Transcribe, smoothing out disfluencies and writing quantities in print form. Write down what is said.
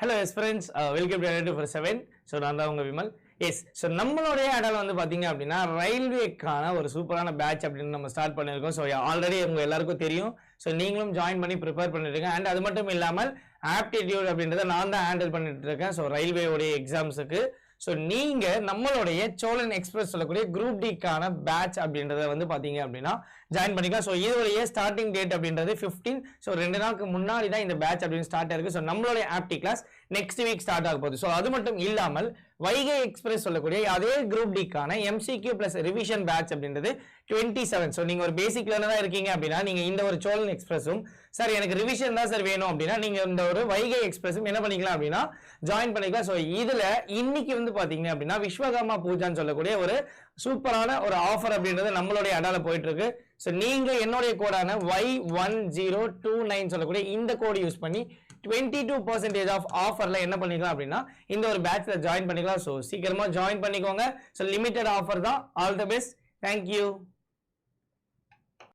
Hello yes friends, welcome to Adal 247. So நான் தான் உங்க விமல். எஸ் ஸோ நம்மளுடைய அடல் வந்து பார்த்தீங்க அப்படின்னா ரயில்வேக்கான ஒரு சூப்பரான பேட்ச் அப்படின்னு நம்ம ஸ்டார்ட் பண்ணியிருக்கோம். ஸோ ஆல்ரெடி உங்க எல்லாருக்கும் தெரியும். ஸோ நீங்களும் ஜாயின் பண்ணி ப்ரிப்பேர் பண்ணிட்டு இருக்கேன். அண்ட் அது மட்டும் இல்லாமல் ஆப்டிடியூட் அப்படின்றத நான் தான் ஹேண்டில் பண்ணிட்டு இருக்கேன். ஸோ ரயில்வேவுடைய எக்ஸாம்ஸுக்கு ஸோ நீங்க நம்மளுடைய சோழன் எக்ஸ்பிரஸ் சொல்லக்கூடிய குரூப் டிக்கான பேட்ச் அப்படின்றத வந்து பாத்தீங்க அப்படின்னா ஜாயின் பண்ணிக்கலாம். ஸோ இதோடைய ஸ்டார்டிங் டேட் அப்படின்றது 15. ஸோ 2 நாளுக்கு முன்னாடி தான் இந்த பேட்ச் அப்படின்னு ஸ்டார்ட் ஆயிருக்கு. ஸோ நம்மளுடைய ஆப்டி கிளாஸ் நெக்ஸ்ட் வீக் ஸ்டார்ட் ஆக போகுது. ஸோ அது மட்டும் இல்லாமல் வைகை எக்ஸ்பிரஸ் சொல்லக்கூடிய அதே குரூப் டிக்கான எம்சிக்யூ பிளஸ் ரிவிஷன் பேட்ச் அப்படின்றது 27. ஸோ நீங்க ஒரு பேசிக் லேர்னரா இருக்கீங்க அப்படின்னா நீங்க இந்த ஒரு சோழன் எக்ஸ்பிரஸும் சார் எனக்கு ரிவிஷன் தான் சார் வேணும் அப்படின்னா நீங்க இந்த ஒரு வைகை எக்ஸ்பிரஸும் என்ன பண்ணிக்கலாம் அப்படின்னா ஜாயின் பண்ணிக்கலாம். ஸோ இதுல இன்னைக்கு வந்து பாத்தீங்க அப்படின்னா விஸ்வகர்மா பூஜான்னு சொல்லக்கூடிய ஒரு சூப்பரான ஒரு ஆஃபர் அப்படின்றது நம்மளுடைய அடால போயிட்டு இருக்கு. ஸோ நீங்க என்னுடைய கோடான Y1029 சொல்லக்கூடிய இந்த கோடு யூஸ் பண்ணி 22% ஆஃப் ஆஃபர்ல என்ன பண்ணிக்கலாம் அப்படின்னா இந்த ஒரு பேட்ச்ல ஜாயின் பண்ணிக்கலாம். ஸோ சீக்கிரமா ஜாயின் பண்ணிக்கோங்க. ஸோ லிமிடெட் ஆஃபர் தான். All the best. தேங்க்யூ.